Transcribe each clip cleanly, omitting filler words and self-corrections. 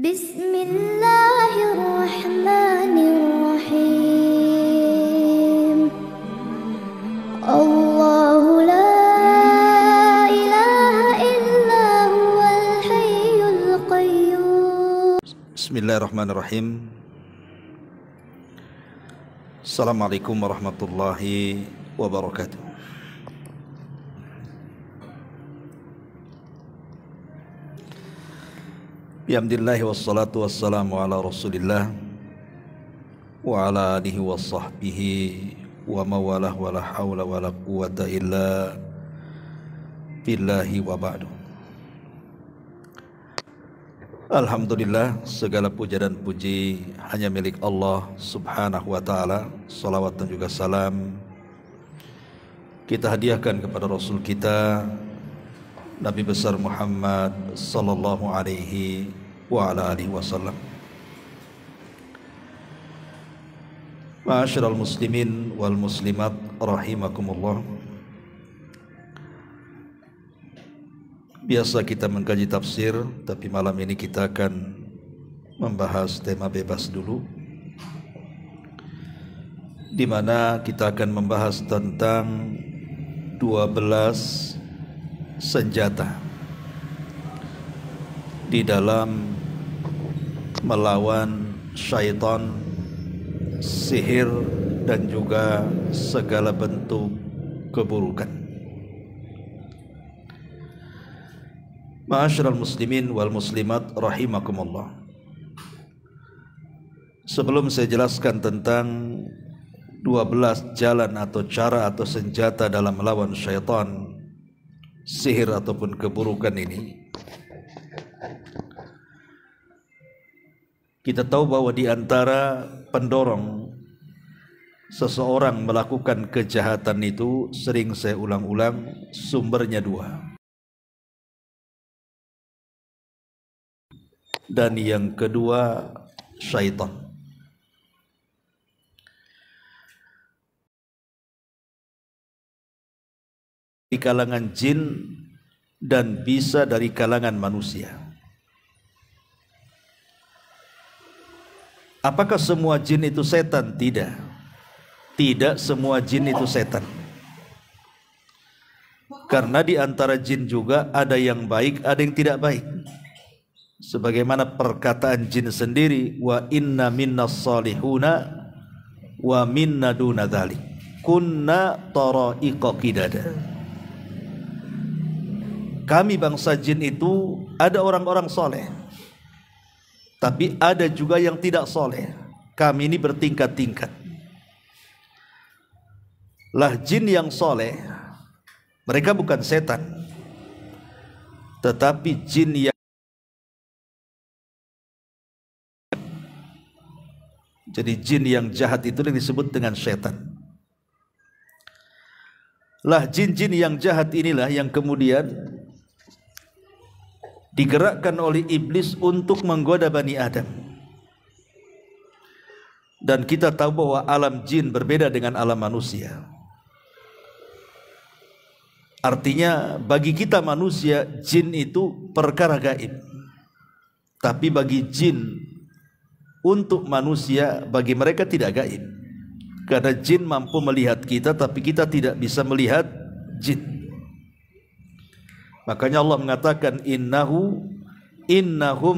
Bismillahirrahmanirrahim. Allahu la ilaha illa huwal hayyul qayyum. Bismillahirrahmanirrahim. Assalamualaikum warahmatullahi wabarakatuh. Bihamdillahi wassalatu wassalamu ala rasulillah wa ala alihi wa sahbihi wa mawalah wa la hawla wa la quwata illa billahi wa ba'du. Alhamdulillah, segala puja dan puji hanya milik Allah subhanahu wa ta'ala. Salawat dan juga salam kita hadiahkan kepada Rasul kita Nabi besar Muhammad sallallahu alaihi wa ala alihi wasallam. Ma'asyiral muslimin wal muslimat rahimakumullah. Biasa kita mengkaji tafsir, tapi malam ini kita akan membahas tema bebas dulu, di mana kita akan membahas tentang 12 senjata di dalam melawan syaitan, sihir, dan juga segala bentuk keburukan. Ma'asyiral muslimin wal muslimat rahimakumullah. Sebelum saya jelaskan tentang 12 jalan atau cara atau senjata dalam melawan syaitan, sihir ataupun keburukan ini, kita tahu bahwa di antara pendorong seseorang melakukan kejahatan itu, sering saya ulang-ulang, sumbernya dua. Dan yang kedua, syaitan. Di kalangan jin dan bisa dari kalangan manusia. Apakah semua jin itu setan? Tidak. Tidak semua jin itu setan. Karena di antara jin juga ada yang baik, ada yang tidak baik. Sebagaimana perkataan jin sendiri, wa inna minnas salihuna wa minna duna dzalik kunna tara'iqa qidada. Kami bangsa jin itu ada orang-orang soleh, tapi ada juga yang tidak soleh. Kami ini bertingkat-tingkat. Lah jin yang soleh, mereka bukan setan, tetapi jin yang, jadi jin yang jahat itu yang disebut dengan setan. Lah jin-jin yang jahat inilah yang kemudian digerakkan oleh iblis untuk menggoda Bani Adam. Dan kita tahu bahwa alam jin berbeda dengan alam manusia. Artinya bagi kita manusia, jin itu perkara gaib. Tapi bagi jin, untuk manusia, bagi mereka tidak gaib. Karena jin mampu melihat kita, tapi kita tidak bisa melihat jin. Makanya Allah mengatakan innahum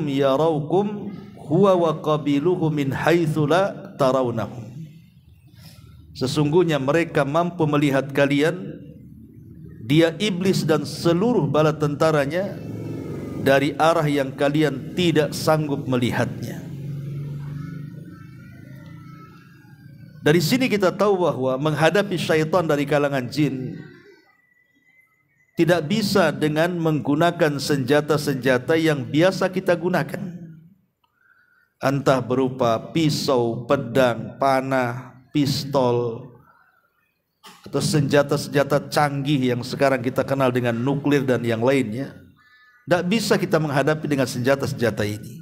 yaraukum huwa wa qabiluhu min haitsu la tarawnahum. Sesungguhnya mereka mampu melihat kalian, dia iblis dan seluruh bala tentaranya, dari arah yang kalian tidak sanggup melihatnya. Dari sini kita tahu bahwa menghadapi syaitan dari kalangan jin tidak bisa dengan menggunakan senjata-senjata yang biasa kita gunakan. Entah berupa pisau, pedang, panah, pistol, atau senjata-senjata canggih yang sekarang kita kenal dengan nuklir dan yang lainnya. Tidak bisa kita menghadapi dengan senjata-senjata ini.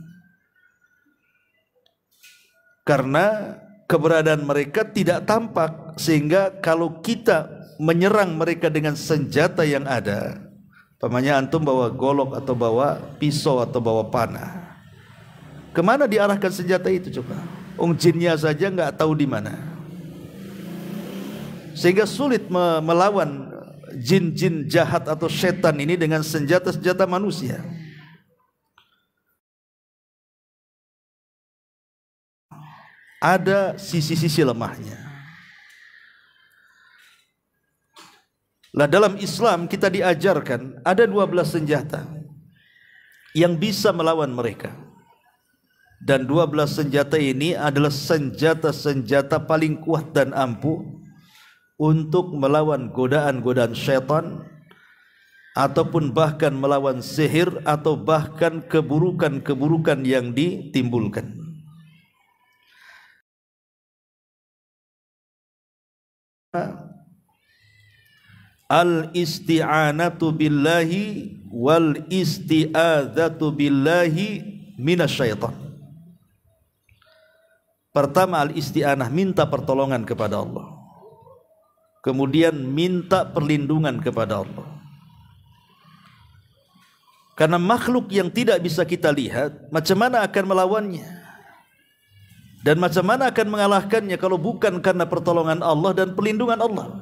Karena keberadaan mereka tidak tampak, sehingga kalau kita menyerang mereka dengan senjata yang ada, umpamanya antum bawa golok atau bawa pisau atau bawa panah, Kemana diarahkan senjata itu coba? Jinnya saja nggak tahu di mana, sehingga sulit melawan jin-jin jahat atau setan ini dengan senjata-senjata manusia. Ada sisi-sisi lemahnya. Lah dalam Islam kita diajarkan ada 12 senjata yang bisa melawan mereka. Dan 12 senjata ini adalah senjata-senjata paling kuat dan ampuh untuk melawan godaan-godaan syaitan, ataupun bahkan melawan sihir, atau bahkan keburukan-keburukan yang ditimbulkan. Al-isti'anatu billahi wal isti'adzatu billahi minasyaitan. Pertama, al-isti'anah, minta pertolongan kepada Allah. Kemudian minta perlindungan kepada Allah. Karena makhluk yang tidak bisa kita lihat, macam mana akan melawannya? Dan macam mana akan mengalahkannya kalau bukan karena pertolongan Allah dan perlindungan Allah?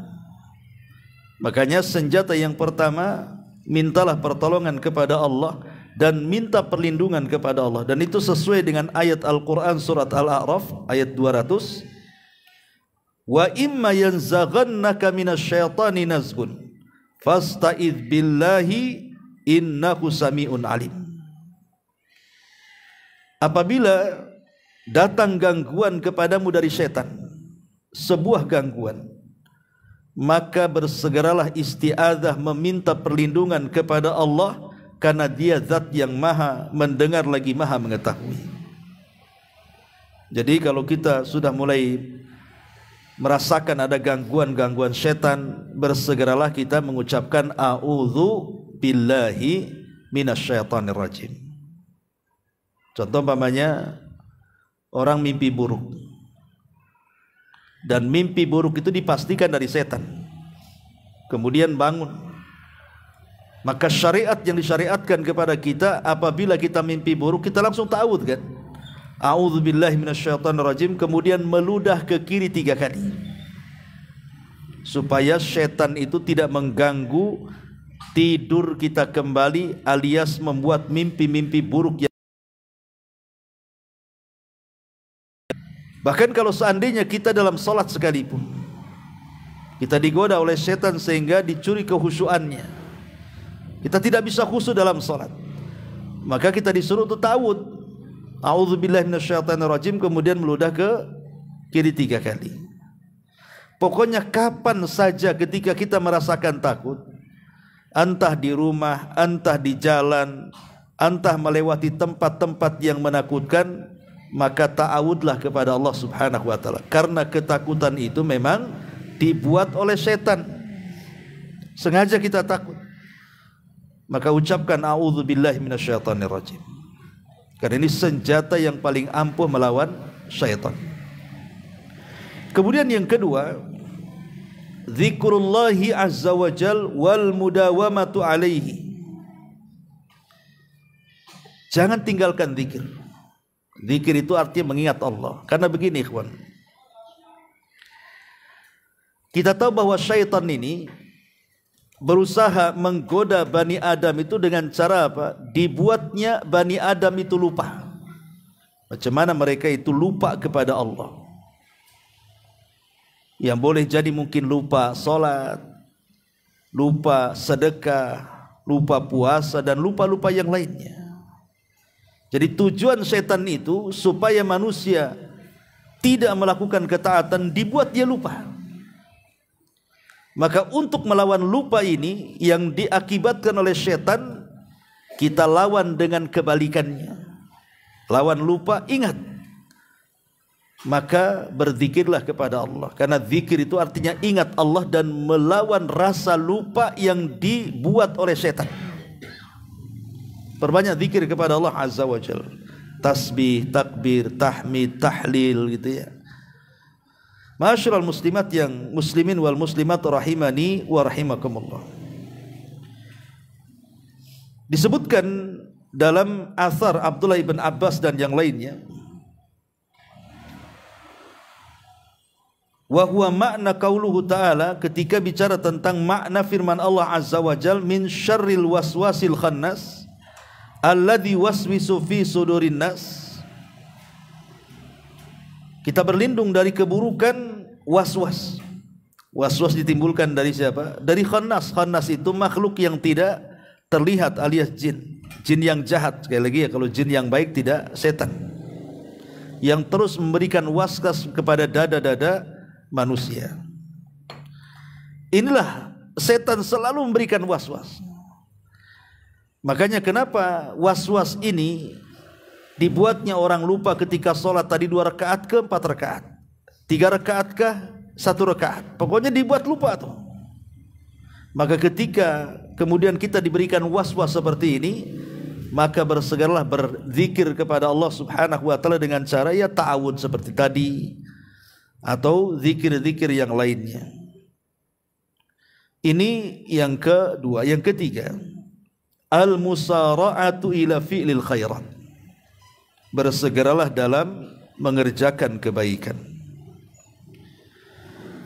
Makanya senjata yang pertama, mintalah pertolongan kepada Allah dan minta perlindungan kepada Allah. Dan itu sesuai dengan ayat Al-Quran surat Al-A'raf ayat 200. Wa imma yanzaghannaka minasyaitani nazghun fasta'idz billahi innahu sami'un alim. Apabila datang gangguan kepadamu dari setan, sebuah gangguan, maka bersegeralah isti'adzah, meminta perlindungan kepada Allah, karena dia zat yang maha mendengar lagi maha mengetahui. Jadi kalau kita sudah mulai merasakan ada gangguan-gangguan setan, bersegeralah kita mengucapkan a'udzu billahi minasyaitonir rajim. Contoh umpamanya orang mimpi buruk, dan mimpi buruk itu dipastikan dari setan, kemudian bangun. Maka syariat yang disyariatkan kepada kita, apabila kita mimpi buruk, kita langsung ta'awudz kan, a'udzubillahi minasyaitonirrajim, kemudian meludah ke kiri 3 kali, supaya setan itu tidak mengganggu tidur kita kembali, alias membuat mimpi-mimpi buruk. Bahkan kalau seandainya kita dalam salat sekalipun, kita digoda oleh setan sehingga dicuri kehusuannya, kita tidak bisa khusyuk dalam salat, maka kita disuruh untuk ta'awudz, a'udzubillahi minasyaitonirrajim, kemudian meludah ke kiri 3 kali. Pokoknya kapan saja ketika kita merasakan takut, entah di rumah, entah di jalan, entah melewati tempat-tempat yang menakutkan, maka ta'awudlah kepada Allah Subhanahu wa taala, karena ketakutan itu memang dibuat oleh setan. Sengaja kita takut, maka ucapkan a'udzubillahi minasyaitonirrajim, karena ini senjata yang paling ampuh melawan syaitan. Kemudian yang kedua, zikrullahi azza wa jal wal mudawamatu alaihi. Jangan tinggalkan zikir. Zikir itu artinya mengingat Allah. Karena begini ikhwan, kita tahu bahwa syaitan ini berusaha menggoda Bani Adam itu dengan cara apa? Dibuatnya Bani Adam itu lupa. Macam mana mereka itu lupa kepada Allah. Yang boleh jadi mungkin lupa sholat, lupa sedekah, lupa puasa, dan lupa-lupa yang lainnya. Jadi tujuan setan itu supaya manusia tidak melakukan ketaatan, dibuat dia lupa. Maka untuk melawan lupa ini yang diakibatkan oleh setan, kita lawan dengan kebalikannya. Lawan lupa, ingat. Maka berzikirlah kepada Allah, karena zikir itu artinya ingat Allah dan melawan rasa lupa yang dibuat oleh setan. Perbanyak zikir kepada Allah Azza wa Jalla, tasbih, takbir, tahmid, tahlil, gitu ya. Ma'asyiral muslimat yang muslimin wal muslimat rahimani wa rahimakumullah. Disebutkan dalam asar Abdullah ibn Abbas dan yang lainnya, wa huwa makna qauluhu ta'ala, ketika bicara tentang makna firman Allah Azza wa Jal, min syarril waswasil khannas alladzi waswisu fi sudurin nas. Kita berlindung dari keburukan waswas. Waswas ditimbulkan dari siapa? Dari khannas. Khannas itu makhluk yang tidak terlihat alias jin. Jin yang jahat. Sekali lagi ya, kalau jin yang baik tidak setan. Yang terus memberikan waswas kepada dada-dada manusia. Inilah setan selalu memberikan waswas. Makanya kenapa waswas ini dibuatnya orang lupa ketika sholat tadi 2 rakaat ke 4 rakaat, 3 rakaat kah 1 rakaat, pokoknya dibuat lupa tuh. Maka ketika kemudian kita diberikan waswas seperti ini, maka bersegeralah berzikir kepada Allah Subhanahu wa taala dengan cara ya ta'awud seperti tadi atau zikir-zikir yang lainnya. Ini yang kedua. Yang ketiga, al-musara'atu ila fi'lil khairat. Bersegeralah dalam mengerjakan kebaikan.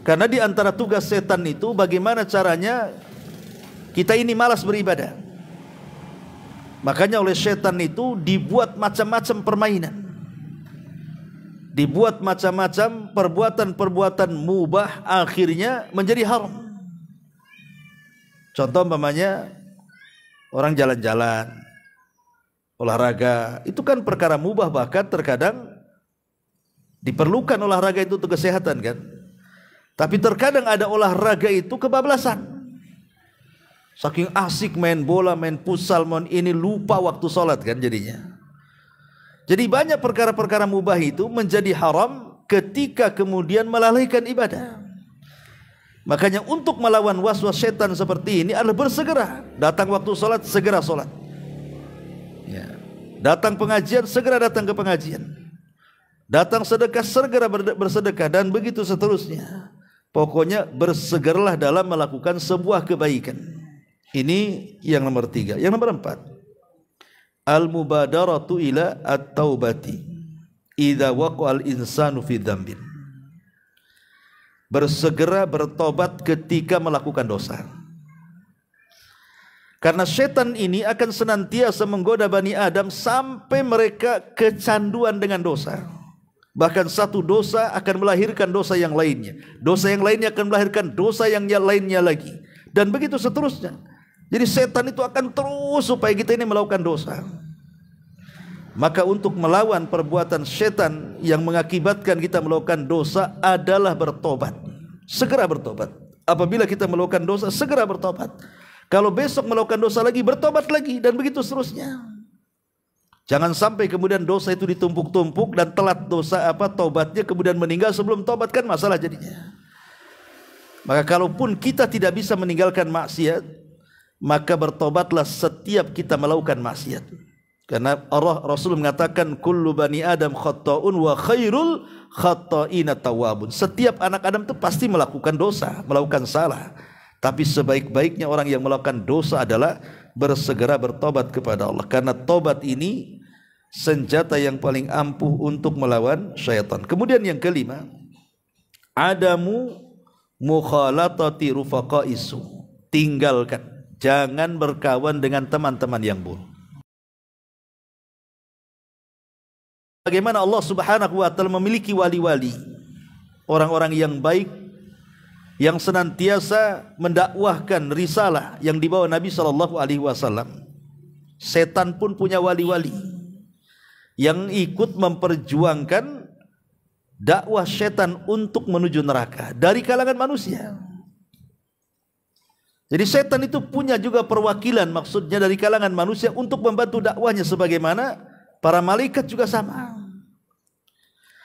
Karena di antara tugas setan itu bagaimana caranya kita ini malas beribadah. Makanya oleh setan itu dibuat macam-macam permainan. Dibuat macam-macam perbuatan-perbuatan mubah akhirnya menjadi haram. Contoh umpamanya orang jalan-jalan, olahraga, itu kan perkara mubah, bahkan terkadang diperlukan olahraga itu untuk kesehatan kan. Tapi terkadang ada olahraga itu kebablasan. Saking asik main bola, main futsal, main ini, lupa waktu sholat kan jadinya. Jadi banyak perkara-perkara mubah itu menjadi haram ketika kemudian melalaikan ibadah. Makanya untuk melawan waswas setan seperti ini adalah bersegera. Datang waktu sholat, segera sholat. Ya. Datang pengajian, segera datang ke pengajian. Datang sedekah, segera bersedekah, dan begitu seterusnya. Pokoknya bersegeralah dalam melakukan sebuah kebaikan. Ini yang nomor 3. Yang nomor 4, al-mubadaratu ila at-taubati idza waqa'al insanu fi dzambin. Bersegera bertobat ketika melakukan dosa. Karena setan ini akan senantiasa menggoda Bani Adam sampai mereka kecanduan dengan dosa. Bahkan satu dosa akan melahirkan dosa yang lainnya. Dosa yang lainnya akan melahirkan dosa yang lainnya lagi. Dan begitu seterusnya. Jadi setan itu akan terus supaya kita ini melakukan dosa. Maka untuk melawan perbuatan setan yang mengakibatkan kita melakukan dosa adalah bertobat. Segera bertobat. Apabila kita melakukan dosa, segera bertobat. Kalau besok melakukan dosa lagi, bertobat lagi, dan begitu seterusnya. Jangan sampai kemudian dosa itu ditumpuk-tumpuk dan telat dosa tobatnya, kemudian meninggal sebelum tobat, kan masalah jadinya. Maka kalaupun kita tidak bisa meninggalkan maksiat, maka bertobatlah setiap kita melakukan maksiat. Karena Rasul mengatakan kullu bani Adam khata'un wa khairul khata'ina tawwabun. Setiap anak Adam itu pasti melakukan dosa, melakukan salah. Tapi sebaik-baiknya orang yang melakukan dosa adalah bersegera bertobat kepada Allah. Karena tobat ini senjata yang paling ampuh untuk melawan syaitan. Kemudian yang kelima, adamu mukhalatati rufaqaisu. Tinggalkan, jangan berkawan dengan teman-teman yang buruk. Bagaimana Allah Subhanahu wa taala memiliki wali-wali, orang-orang yang baik, yang senantiasa mendakwahkan risalah yang dibawa Nabi SAW. Setan pun punya wali-wali yang ikut memperjuangkan dakwah setan untuk menuju neraka dari kalangan manusia. Jadi setan itu punya juga perwakilan, maksudnya dari kalangan manusia untuk membantu dakwahnya, sebagaimana para malaikat juga sama.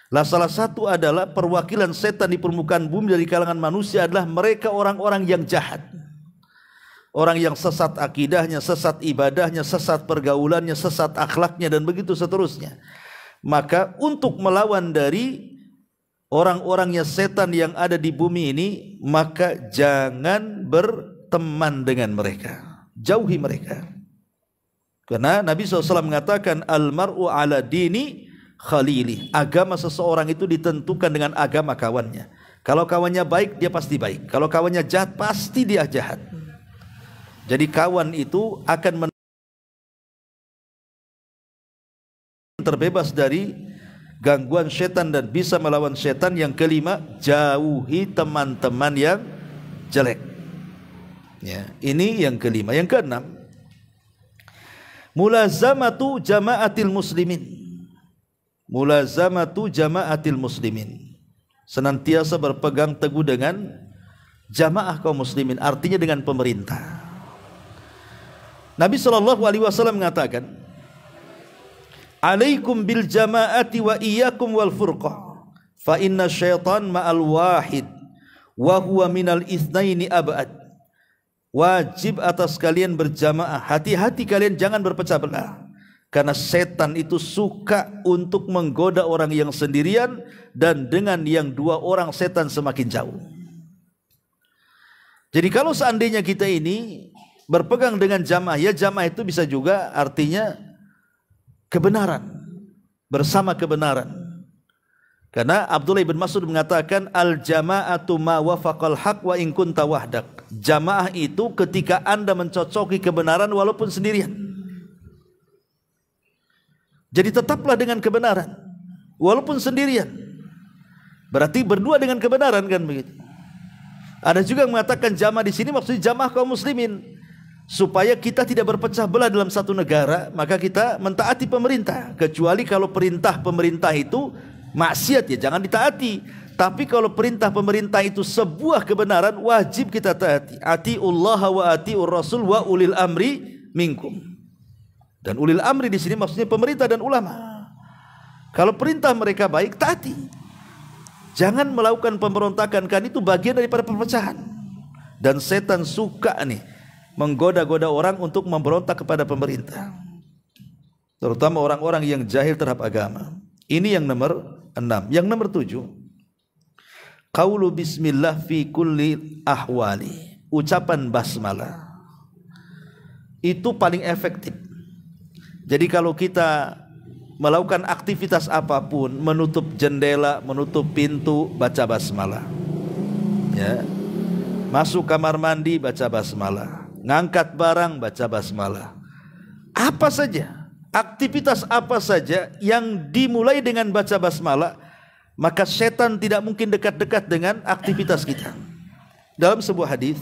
Lah salah satu adalah perwakilan setan di permukaan bumi dari kalangan manusia adalah mereka orang-orang yang jahat. Orang yang sesat akidahnya, sesat ibadahnya, sesat pergaulannya, sesat akhlaknya, dan begitu seterusnya. Maka untuk melawan dari orang-orangnya setan yang ada di bumi ini, maka jangan berteman dengan mereka. Jauhi mereka. Karena Nabi SAW mengatakan al-mar'u ala dini khalili. Agama seseorang itu ditentukan dengan agama kawannya. Kalau kawannya baik, dia pasti baik. Kalau kawannya jahat, pasti dia jahat. Jadi kawan itu akan terbebas dari gangguan setan dan bisa melawan setan. Yang kelima, jauhi teman-teman yang jelek. Ya, ini yang kelima. Yang keenam, mulazamatu jama'atil muslimin. Mulazamatu jama'atil muslimin. Senantiasa berpegang teguh dengan jamaah kaum muslimin, artinya dengan pemerintah. Nabi SAW mengatakan, alaikum bil jama'ati wa iyyakum wal furqah, fa inna syaitan ma'al wahid wa huwa minal itsnaini ab'ad. Wajib atas kalian berjamaah, hati-hati kalian jangan berpecah belah, karena setan itu suka untuk menggoda orang yang sendirian, dan dengan yang dua orang setan semakin jauh. Jadi kalau seandainya kita ini berpegang dengan jamaah, ya jamaah itu bisa juga artinya kebenaran, bersama kebenaran. Karena Abdullah bin Mas'ud mengatakan al-jama'atu ma wafaqal haq wa in kunta wahdak. Jamaah itu ketika Anda mencocoki kebenaran walaupun sendirian. Jadi tetaplah dengan kebenaran walaupun sendirian. Berarti berdua dengan kebenaran, kan begitu. Ada juga yang mengatakan jamaah di sini maksudnya jamaah kaum muslimin, supaya kita tidak berpecah belah dalam satu negara, maka kita mentaati pemerintah. Kecuali kalau perintah pemerintah itu maksiat, ya jangan ditaati. Tapi kalau perintah pemerintah itu sebuah kebenaran, wajib kita taati. Atiullah wa atiur rasul wa ulil amri minkum. Dan ulil amri di sini maksudnya pemerintah dan ulama. Kalau perintah mereka baik, taati. Jangan melakukan pemberontakan, kan itu bagian daripada perpecahan. Dan setan suka nih menggoda-goda orang untuk memberontak kepada pemerintah, terutama orang-orang yang jahil terhadap agama. Ini yang nomor 6. Yang nomor 7, qaulu bismillah fi kulli ahwali. Ucapan basmalah itu paling efektif. Jadi kalau kita melakukan aktivitas apapun, menutup jendela, menutup pintu, baca basmalah. Ya. Masuk kamar mandi, baca basmalah. Ngangkat barang, baca basmalah. Apa saja, aktivitas apa saja yang dimulai dengan baca basmalah, maka setan tidak mungkin dekat-dekat dengan aktivitas kita. Dalam sebuah hadis,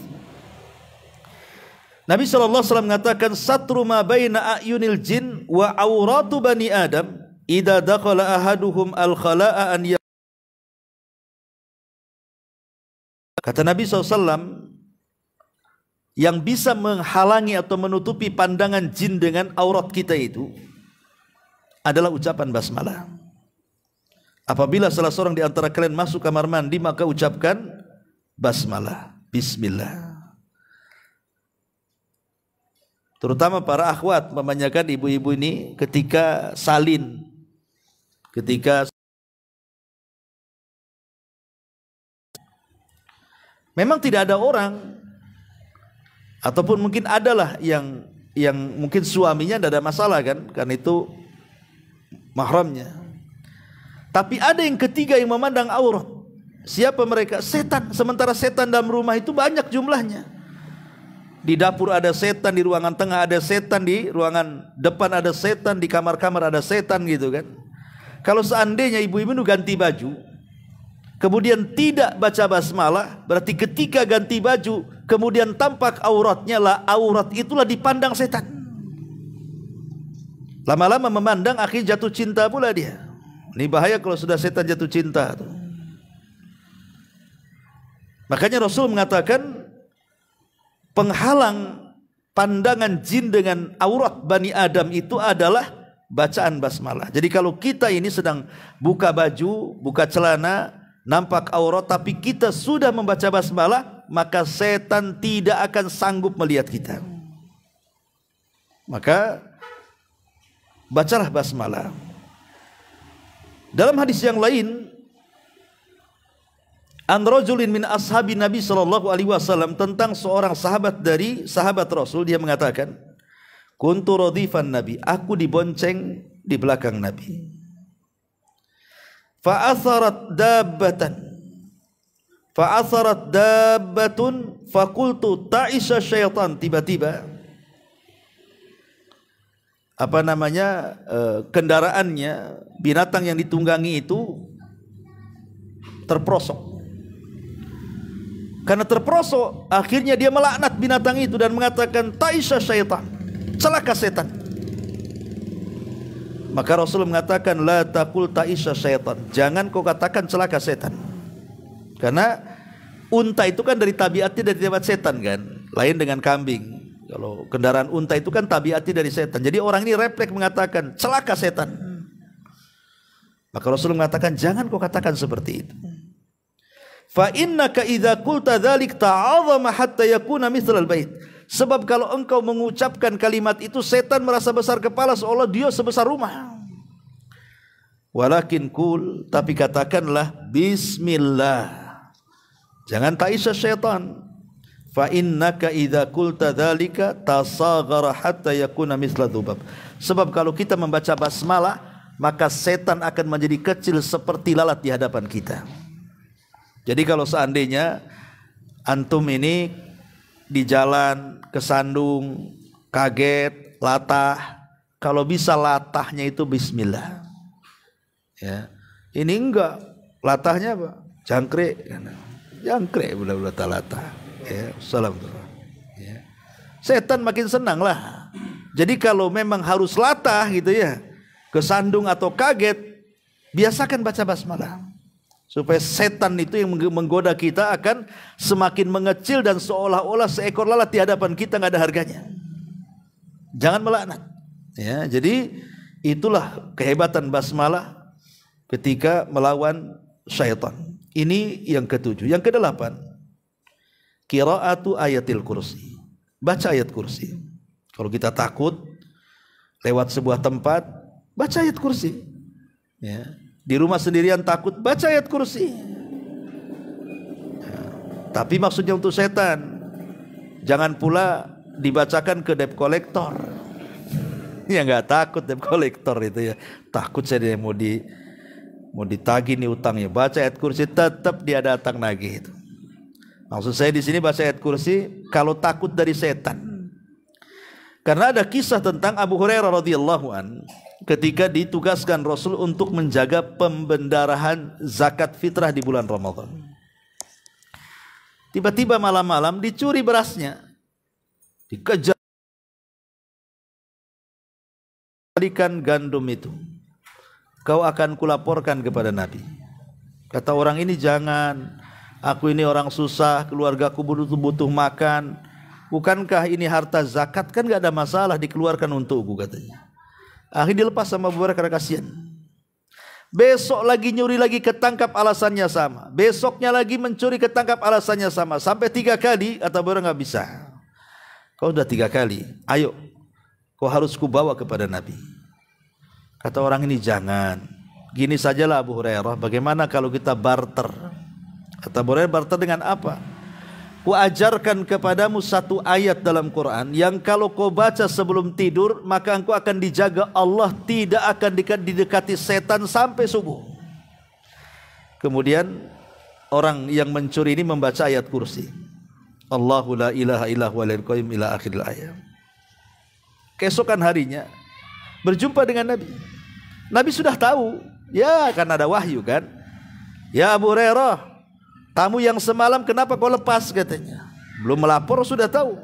Nabi SAW mengatakan, satru ma baina a'yunil jin wa auratu bani Adam idza dakhala ahaduhum al-khala'a an. Kata Nabi SAW, yang bisa menghalangi atau menutupi pandangan jin dengan aurat kita itu adalah ucapan basmalah. Apabila salah seorang di antara kalian masuk kamar mandi, maka ucapkan basmalah, bismillah. Terutama para akhwat, memanjakan ibu-ibu ini ketika salin, ketika memang tidak ada orang, ataupun mungkin adalah yang mungkin suaminya tidak ada masalah, kan itu mahramnya. Tapi ada yang ketiga yang memandang aurat. Siapa mereka? Setan. Sementara setan dalam rumah itu banyak jumlahnya. Di dapur ada setan, di ruangan tengah ada setan, di ruangan depan ada setan, di kamar-kamar ada setan, gitu kan. Kalau seandainya ibu-ibu itu ganti baju, kemudian tidak baca basmalah, berarti ketika ganti baju kemudian tampak auratnya, lah aurat itulah dipandang setan. Lama-lama memandang, akhirnya jatuh cinta pula dia. Ini bahaya kalau sudah setan jatuh cinta tuh. Makanya Rasul mengatakan, penghalang pandangan jin dengan aurat Bani Adam itu adalah bacaan basmalah. Jadi kalau kita ini sedang buka baju, buka celana, nampak aurat, tapi kita sudah membaca basmalah, maka setan tidak akan sanggup melihat kita. Maka bacalah basmalah. Dalam hadis yang lain, an rajulin min ashabi Nabi sallallahu alaihi wasallam, tentang seorang sahabat dari sahabat Rasul, dia mengatakan, Kuntu radifan Nabi, aku dibonceng di belakang Nabi. Fa'atharat dabbatun fakultu ta'isa syaitan. Tiba-tiba kendaraannya, binatang yang ditunggangi itu terprosok. Karena terprosok, akhirnya dia melaknat binatang itu dan mengatakan ta'isa syaitan, celaka setan. Maka Rasul mengatakan la taqul ta'isa syaitan, jangan kau katakan celaka setan. Karena unta itu kan dari tabiatnya dari tabiat setan kan, lain dengan kambing. Kalau kendaraan unta itu kan tabiatnya dari setan. Jadi orang ini refleks mengatakan celaka setan. Maka Rasul mengatakan jangan kau katakan seperti itu. Fa innaka idza qulta dzalik ta'azzama hatta yakuna mithlal bait. Sebab kalau engkau mengucapkan kalimat itu, setan merasa besar kepala seolah dia sebesar rumah. Walakin kul, tapi katakanlah bismillah. Jangan ta'isa syaitan. Fa innaka idza qulta dzalika tasaghara hatta yakuna mithla dzubab. Sebab kalau kita membaca basmalah, maka setan akan menjadi kecil seperti lalat di hadapan kita. Jadi kalau seandainya antum ini di jalan kesandung, kaget, latah, kalau bisa latahnya itu bismillah. Ya. Ini enggak, latahnya apa? Jangkrik. Jangkrik bulan-bulan latah. Ya, salam. Ya. Setan makin senang lah. Jadi kalau memang harus latah gitu ya, kesandung atau kaget, biasakan baca basmalah. Supaya setan itu yang menggoda kita akan semakin mengecil dan seolah-olah seekor lalat di hadapan kita nggak ada harganya. Jangan melaknat. Ya, jadi itulah kehebatan basmalah ketika melawan syaitan. Ini yang ketujuh. Yang kedelapan, qiraatu ayatil kursi. Baca ayat kursi. Kalau kita takut lewat sebuah tempat, baca ayat kursi. Ya. Di rumah sendirian takut, baca ayat kursi. Ya. Tapi maksudnya untuk setan. Jangan pula dibacakan ke debt collector. Ya nggak takut debt collector itu ya. Takut saya mau ditagih nih utangnya. Baca ayat kursi, tetap dia datang nagih itu. Maksud saya di sini baca ayat kursi kalau takut dari setan. Karena ada kisah tentang Abu Hurairah radhiyallahu an ketika ditugaskan Rasul untuk menjaga pembendarahan zakat fitrah di bulan Ramadan. Tiba-tiba malam-malam dicuri berasnya. Dikejar balikan gandum itu. Kau akan kulaporkan kepada Nabi. Kata orang ini, jangan. Aku ini orang susah, keluargaku butuh makan. Bukankah ini harta zakat? Kan gak ada masalah, dikeluarkan untukku katanya. Akhirnya dilepas sama Abu Hurairah karena kasihan. Besok lagi nyuri lagi, ketangkap, alasannya sama. Besoknya lagi mencuri, ketangkap, alasannya sama. Sampai 3 kali, kata Abu Hurairah, gak bisa. Kau udah 3 kali, ayo kau harus kubawa kepada Nabi. Kata orang ini, jangan. Gini sajalah Abu Hurairah, bagaimana kalau kita barter? Kata Abu Hurairah, barter dengan apa? Ku ajarkan kepadamu satu ayat dalam Quran yang kalau kau baca sebelum tidur, maka engkau akan dijaga Allah, tidak akan didekati setan sampai subuh. Kemudian orang yang mencuri ini membaca ayat kursi. Allahu la ilaha illa huwal hayyul qayyum ila akhiril ayat. Keesokan harinya berjumpa dengan Nabi. Nabi sudah tahu, ya kan ada wahyu kan. Ya Abu Hurairah, tamu yang semalam kenapa kau lepas katanya. Belum melapor sudah tahu.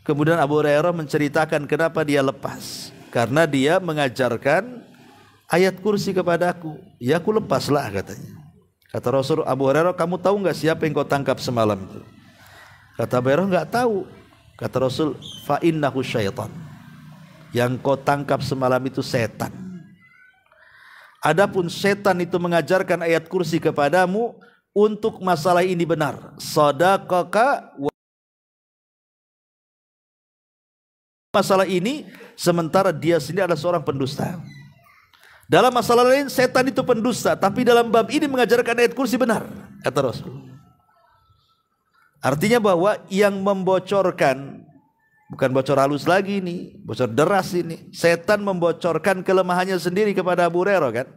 Kemudian Abu Hurairah menceritakan kenapa dia lepas. Karena dia mengajarkan ayat kursi kepadaku. Ya aku lepaslah katanya. Kata Rasul, Abu Hurairah, kamu tahu nggak siapa yang kau tangkap semalam itu? Kata Abu Hurairah, nggak tahu. Kata Rasul, fa innahu syaitan. Yang kau tangkap semalam itu setan. Adapun setan itu mengajarkan ayat kursi kepadamu untuk masalah ini benar. Sadaqaka masalah ini, sementara dia sendiri adalah seorang pendusta. Dalam masalah lain setan itu pendusta, tapi dalam bab ini mengajarkan ayat kursi benar, kata Rasul. Artinya bahwa yang membocorkan Bukan bocor halus lagi ini, bocor deras ini. Setan membocorkan kelemahannya sendiri kepada Abu Hurairah kan,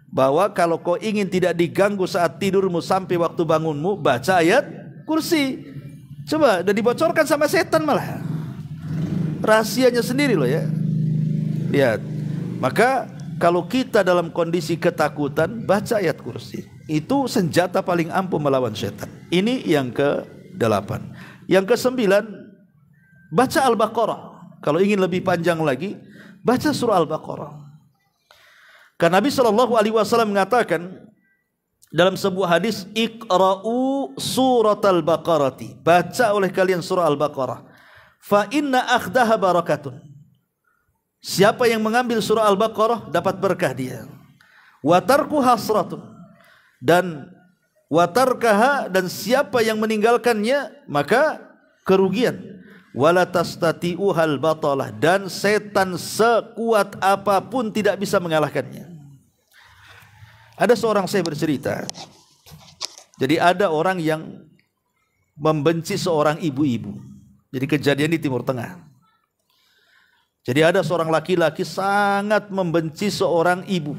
bahwa kalau kau ingin tidak diganggu saat tidurmu sampai waktu bangunmu, baca ayat kursi. Coba, dan dibocorkan sama setan malah. Rahasianya sendiri loh ya. Lihat. Maka kalau kita dalam kondisi ketakutan, baca ayat kursi. Itu senjata paling ampuh melawan setan. Ini yang ke-8. Yang ke-9, baca Al-Baqarah. Kalau ingin lebih panjang lagi, baca surah Al-Baqarah. Karena Nabi SAW mengatakan dalam sebuah hadis, Iqra'u surat Al-Baqarati, baca oleh kalian surah Al-Baqarah, fa inna akhdaha barakatun. Siapa yang mengambil surah Al-Baqarah dapat berkah dia. Wa tarku hasratun, dan wa tarkaha, dan siapa yang meninggalkannya maka kerugian. Wala tastati'uhal batalah, dan setan sekuat apapun tidak bisa mengalahkannya. Ada seorang saya bercerita, jadi ada orang yang membenci seorang ibu-ibu. Jadi kejadian di Timur Tengah. Jadi ada seorang laki-laki sangat membenci seorang ibu.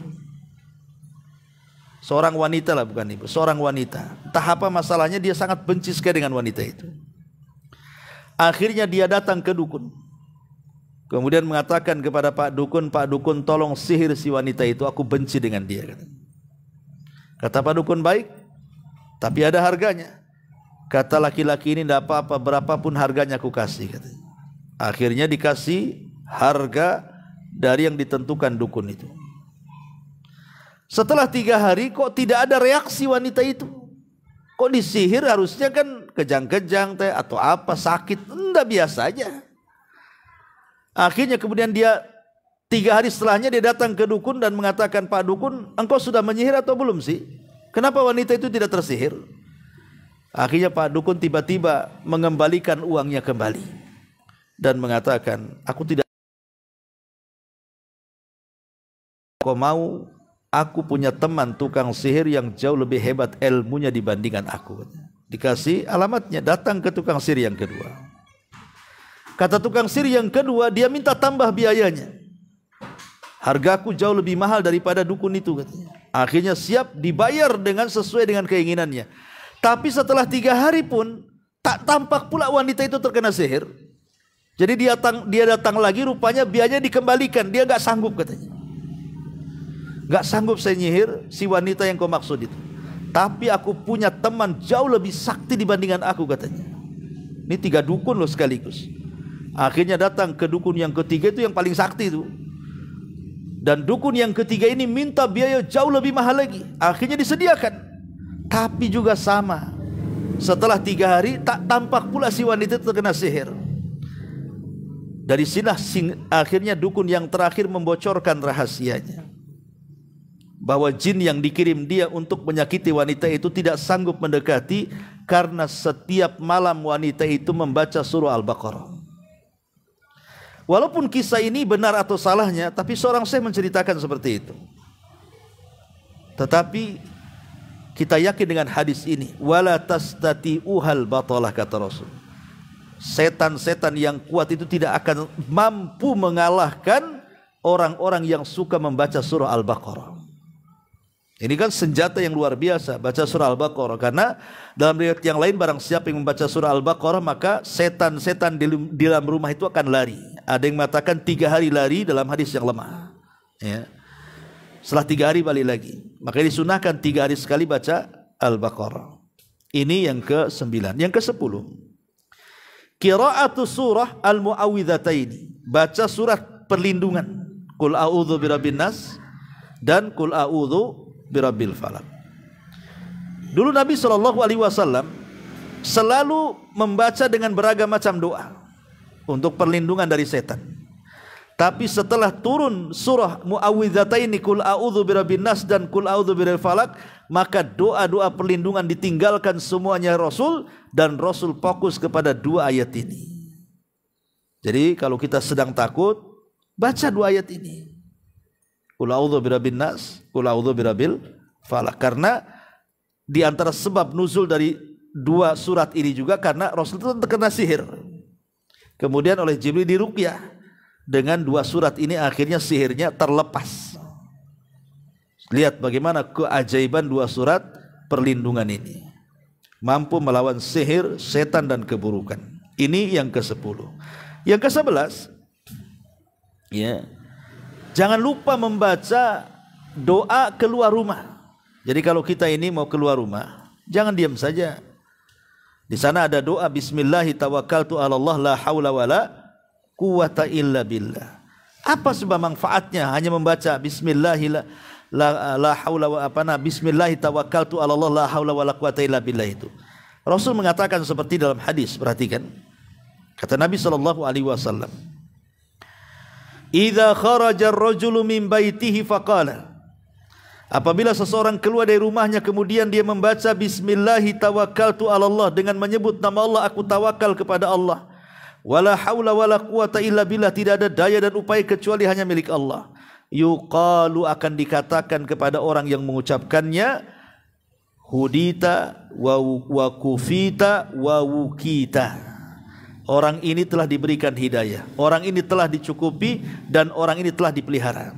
Seorang wanita lah, bukan ibu, seorang wanita. Entah apa masalahnya, dia sangat benci sekali dengan wanita itu. Akhirnya dia datang ke dukun. Kemudian mengatakan kepada Pak Dukun tolong sihir si wanita itu, aku benci dengan dia. Kata Pak Dukun, baik, tapi ada harganya. Kata laki-laki ini, tidak apa-apa, berapapun harganya aku kasih. Akhirnya dikasih harga dari yang ditentukan dukun itu. Setelah 3 hari kok tidak ada reaksi wanita itu. Kok disihir harusnya kan kejang-kejang atau apa, sakit, enggak, biasa aja. Akhirnya kemudian dia 3 hari setelahnya dia datang ke dukun dan mengatakan, Pak Dukun, engkau sudah menyihir atau belum sih? Kenapa wanita itu tidak tersihir? Akhirnya Pak Dukun tiba-tiba mengembalikan uangnya kembali dan mengatakan, aku tidak. Kau mau, aku punya teman tukang sihir yang jauh lebih hebat ilmunya dibandingkan aku. Dikasih alamatnya, datang ke tukang sihir yang kedua. Kata tukang sihir yang kedua, dia minta tambah biayanya. Hargaku jauh lebih mahal daripada dukun itu, katanya. Akhirnya siap dibayar dengan sesuai dengan keinginannya. Tapi setelah 3 hari pun tak tampak pula wanita itu terkena sihir. Jadi dia datang lagi, rupanya biayanya dikembalikan. Dia gak sanggup, katanya. Gak sanggup saya nyihir si wanita yang kau maksud itu. Tapi aku punya teman jauh lebih sakti dibandingkan aku, katanya. Ini 3 dukun loh sekaligus. Akhirnya datang ke dukun yang ketiga, itu yang paling sakti itu. Dan dukun yang ketiga ini minta biaya jauh lebih mahal lagi. Akhirnya disediakan. Tapi juga sama. Setelah 3 hari tak tampak pula si wanita terkena sihir. Dari sinilah akhirnya dukun yang terakhir membocorkan rahasianya. Bahwa jin yang dikirim dia untuk menyakiti wanita itu tidak sanggup mendekati, karena setiap malam wanita itu membaca surah Al-Baqarah. Walaupun kisah ini benar atau salahnya, tapi seorang syekh menceritakan seperti itu. Tetapi kita yakin dengan hadis ini, wala tastati'uhal batalah, kata Rasul. Setan-setan yang kuat itu tidak akan mampu mengalahkan orang-orang yang suka membaca surah Al-Baqarah. Ini kan senjata yang luar biasa, baca surah Al-Baqarah. Karena dalam riwayat yang lain, barang siapa yang membaca surah Al-Baqarah, maka setan-setan di dalam rumah itu akan lari. Ada yang mengatakan 3 hari lari dalam hadis yang lemah. Ya. Setelah 3 hari balik lagi. Maka disunahkan 3 hari sekali baca Al-Baqarah. Ini yang ke-9. Yang ke-10, qira'atu surah Al-Mu'awwidhataini, baca surat perlindungan, Qul a'udzu birabbin nas dan Qul a'udzu birabbil falaq. Dulu Nabi SAW selalu membaca dengan beragam macam doa untuk perlindungan dari setan. Tapi setelah turun surah Mu'awwidhataini, Qul a'udzu birabbin nas dan Qul a'udzu birabbil falaq, maka doa-doa perlindungan ditinggalkan semuanya Rasul, dan Rasul fokus kepada 2 ayat ini. Jadi kalau kita sedang takut, baca 2 ayat ini. Qul a'udzu birabbin nas, Qul a'udzu birabbil falaq. Karena di antara sebab nuzul dari 2 surat ini juga karena Rasul itu terkena sihir. Kemudian oleh Jibril diruqyah. Dengan 2 surat ini akhirnya sihirnya terlepas. Lihat bagaimana keajaiban 2 surat perlindungan ini. Mampu melawan sihir, setan dan keburukan. Ini yang ke-10. Yang ke-11, ya, jangan lupa membaca doa keluar rumah. Jadi kalau kita ini mau keluar rumah, jangan diam saja. Di sana ada doa bismillahi tawakkaltu 'alallah la haula wala quwata illa billah. Apa sebab manfaatnya hanya membaca bismillahi la haula wa apana bismillahi tawakkaltu 'alallah la haula wala quwata illa billah itu. Rasul mengatakan seperti dalam hadis, perhatikan. Kata Nabi sallallahu alaihi wasallam, "Idza kharaja ar-rajulu min baitihi faqala." Apabila seseorang keluar dari rumahnya kemudian dia membaca bismillahi tawakkaltu 'alallah dengan menyebut nama Allah, aku tawakal kepada Allah. Wala haula wala quwata illa billah, tidak ada daya dan upaya kecuali hanya milik Allah. Yuqalu, akan dikatakan kepada orang yang mengucapkannya, hudita wa kufita wa wukita. Orang ini telah diberikan hidayah, orang ini telah dicukupi, dan orang ini telah dipelihara.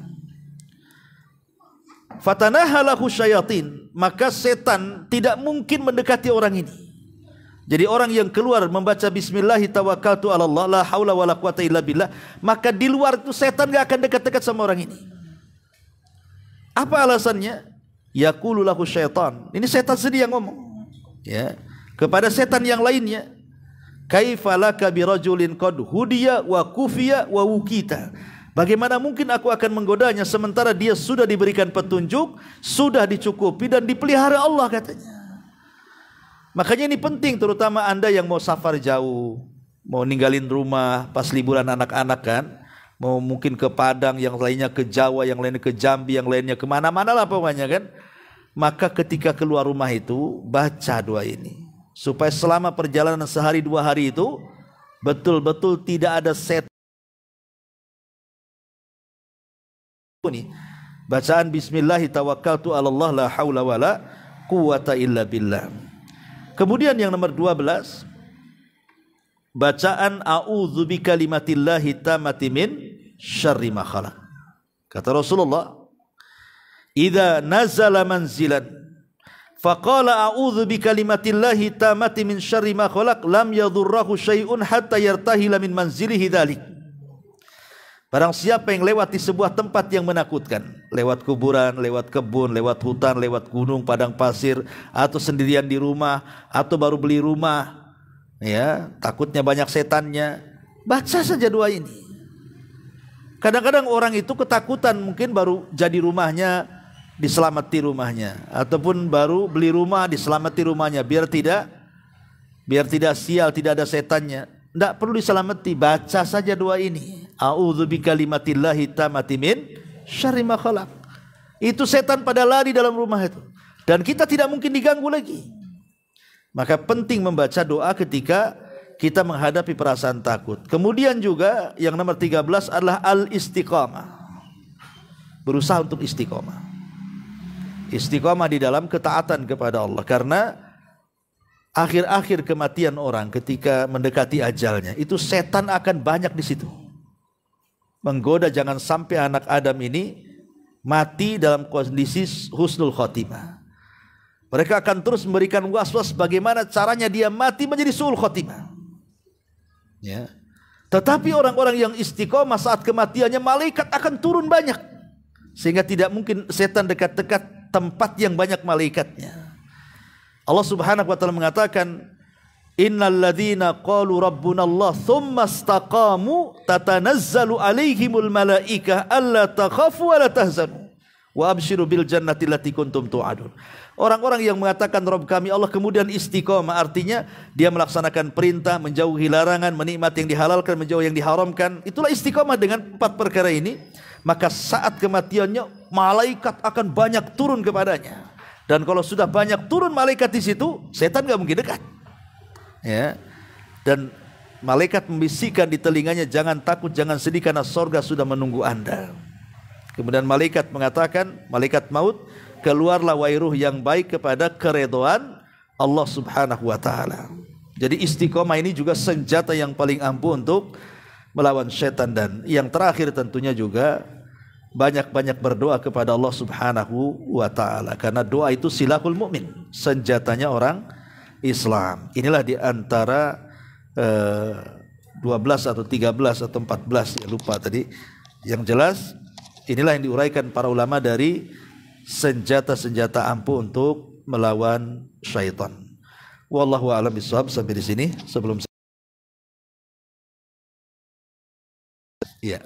Fatanahalahu syayatin, maka setan tidak mungkin mendekati orang ini. Jadi orang yang keluar membaca bismillahi tawakkaltu 'alallah la haula wala quwata illa billah, maka di luar itu setan gak akan dekat-dekat sama orang ini. Apa alasannya? Yaqulu lahu syaitan. Ini setan sendiri yang ngomong, ya, kepada setan yang lainnya. Kaifa laka birajulin qad hudiya wa kufiya wa wukita. Bagaimana mungkin aku akan menggodanya sementara dia sudah diberikan petunjuk, sudah dicukupi dan dipelihara Allah, katanya. Makanya ini penting, terutama Anda yang mau safar jauh, mau ninggalin rumah pas liburan anak-anak kan, mau mungkin ke Padang, yang lainnya ke Jawa, yang lainnya ke Jambi, yang lainnya kemana-mana lah pokoknya kan. Maka ketika keluar rumah itu baca doa ini, supaya selama perjalanan sehari 2 hari itu betul-betul tidak ada setan. Bacaan bismillahi tawakkaltu 'alallah la haula wala quwata illa billah. Kemudian yang nomor 12, bacaan a'udzu bikalimatillahi tammati min syarri ma khalaq. Kata Rasulullah, idza nazala manzilan faqala a'udzu bikalimatillahi tammati min syarri ma khalaq lam yadhurruhu syai'un hatta yartahila min manzilihi dzalik. Barang siapa yang lewat di sebuah tempat yang menakutkan, lewat kuburan, lewat kebun, lewat hutan, lewat gunung, padang pasir, atau sendirian di rumah, atau baru beli rumah, ya, takutnya banyak setannya, baca saja doa ini. Kadang-kadang orang itu ketakutan, mungkin baru jadi rumahnya, diselamati rumahnya, ataupun baru beli rumah, diselamati rumahnya, biar tidak sial, tidak ada setannya. Tidak perlu diselamati, baca saja doa ini. A'udzu bikalimatillahi tammati min syarri ma khalaq. Itu setan pada lari dalam rumah itu, dan kita tidak mungkin diganggu lagi. Maka penting membaca doa ketika kita menghadapi perasaan takut. Kemudian juga yang nomor 13 adalah al-istiqamah. Berusaha untuk istiqamah. Istiqamah di dalam ketaatan kepada Allah, karena akhir-akhir kematian orang ketika mendekati ajalnya, itu setan akan banyak di situ. Menggoda jangan sampai anak Adam ini mati dalam kondisi husnul khotimah. Mereka akan terus memberikan was-was bagaimana caranya dia mati menjadi su'ul khotimah. Ya. Tetapi orang-orang yang istiqomah saat kematiannya, malaikat akan turun banyak, sehingga tidak mungkin setan dekat-dekat tempat yang banyak malaikatnya. Allah Subhanahu wa taala mengatakan, innal ladzina qalu rabbuna Allah tsumma istaqamu tatanazzalu alaihimul malaikah alla takhafu wa la tahzanu wa abshiru bil jannati allati kuntum tu'adun. Orang-orang yang mengatakan Rabb kami Allah kemudian istiqamah, artinya dia melaksanakan perintah, menjauhi larangan, menikmati yang dihalalkan, menjauhi yang diharamkan. Itulah istiqamah dengan 4 perkara ini. Maka saat kematiannya malaikat akan banyak turun kepadanya. Dan kalau sudah banyak turun malaikat di situ, setan gak mungkin dekat. Ya. Dan malaikat membisikkan di telinganya, jangan takut, jangan sedih, karena sorga sudah menunggu Anda. Kemudian malaikat mengatakan, malaikat maut, keluarlah wahai ruh yang baik kepada keridhaan Allah Subhanahu wa taala. Jadi istiqomah ini juga senjata yang paling ampuh untuk melawan setan. Dan yang terakhir tentunya juga banyak-banyak berdoa kepada Allah Subhanahu wa taala, karena doa itu silahul mukmin, senjatanya orang Islam. Inilah di antara 12 atau 13 atau 14 ya lupa tadi. Yang jelas inilah yang diuraikan para ulama dari senjata-senjata ampuh untuk melawan syaitan. Wallahu a'lam bishawab. Sampai di sini sebelum ya.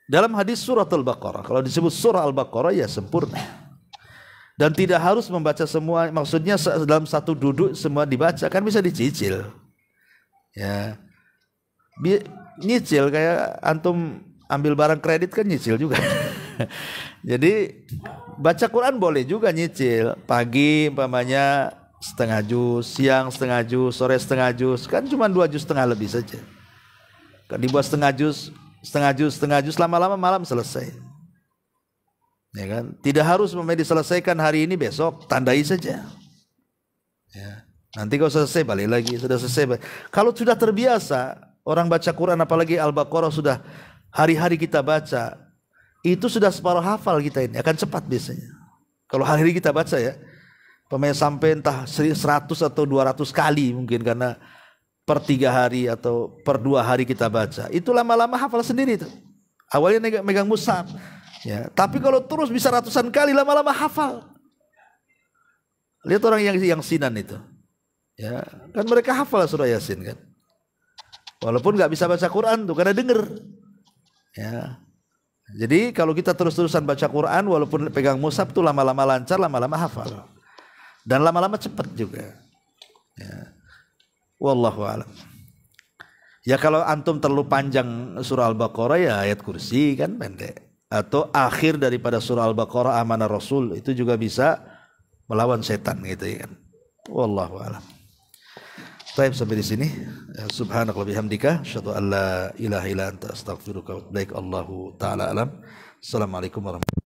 Dalam hadis surat Al-Baqarah, kalau disebut surah Al-Baqarah ya sempurna. Dan tidak harus membaca semua, maksudnya dalam satu duduk semua dibaca, kan bisa dicicil. Ya. Nyicil kayak antum ambil barang kredit kan nyicil juga. Jadi baca Quran boleh juga nyicil. Pagi umpamanya setengah juz, siang setengah juz, sore setengah juz, kan cuma 2 juz setengah lebih saja. Kan dibuat setengah juz, lama-lama malam selesai. Ya kan? Tidak harus diselesaikan hari ini, besok tandai saja. Ya. Nanti kalau selesai balik lagi, sudah selesai. Kalau sudah terbiasa orang baca Quran, apalagi Al-Baqarah sudah hari-hari kita baca, itu sudah separuh hafal kita ini, akan cepat biasanya. Kalau hari-hari kita baca ya, pemain sampai entah 100 atau 200 kali mungkin, karena per 3 hari atau per 2 hari kita baca, itu lama-lama hafal sendiri itu. Awalnya megang mushaf, ya. Tapi kalau terus bisa ratusan kali, lama-lama hafal. Lihat orang yang Sinan itu, ya kan mereka hafal surah Yasin kan, walaupun nggak bisa baca Quran tuh karena denger. Ya. Jadi kalau kita terus-terusan baca Quran, walaupun pegang mushaf tuh lama-lama lancar, lama-lama hafal, dan lama-lama cepat juga. Ya. Wallahu a'lam. Ya kalau antum terlalu panjang surah Al-Baqarah ya ayat kursi kan pendek, atau akhir daripada surah Al-Baqarah amanah Rasul, itu juga bisa melawan setan gitu ya kan. Wallahu a'lam. Baik, sampai di sini. Subhanaka wa bihamdika asyhadu an la ilaha illa anta astaghfiruka wa atubu ilaik. Allahu taala alam. Assalamualaikum warahmatullahi wabarakatuh.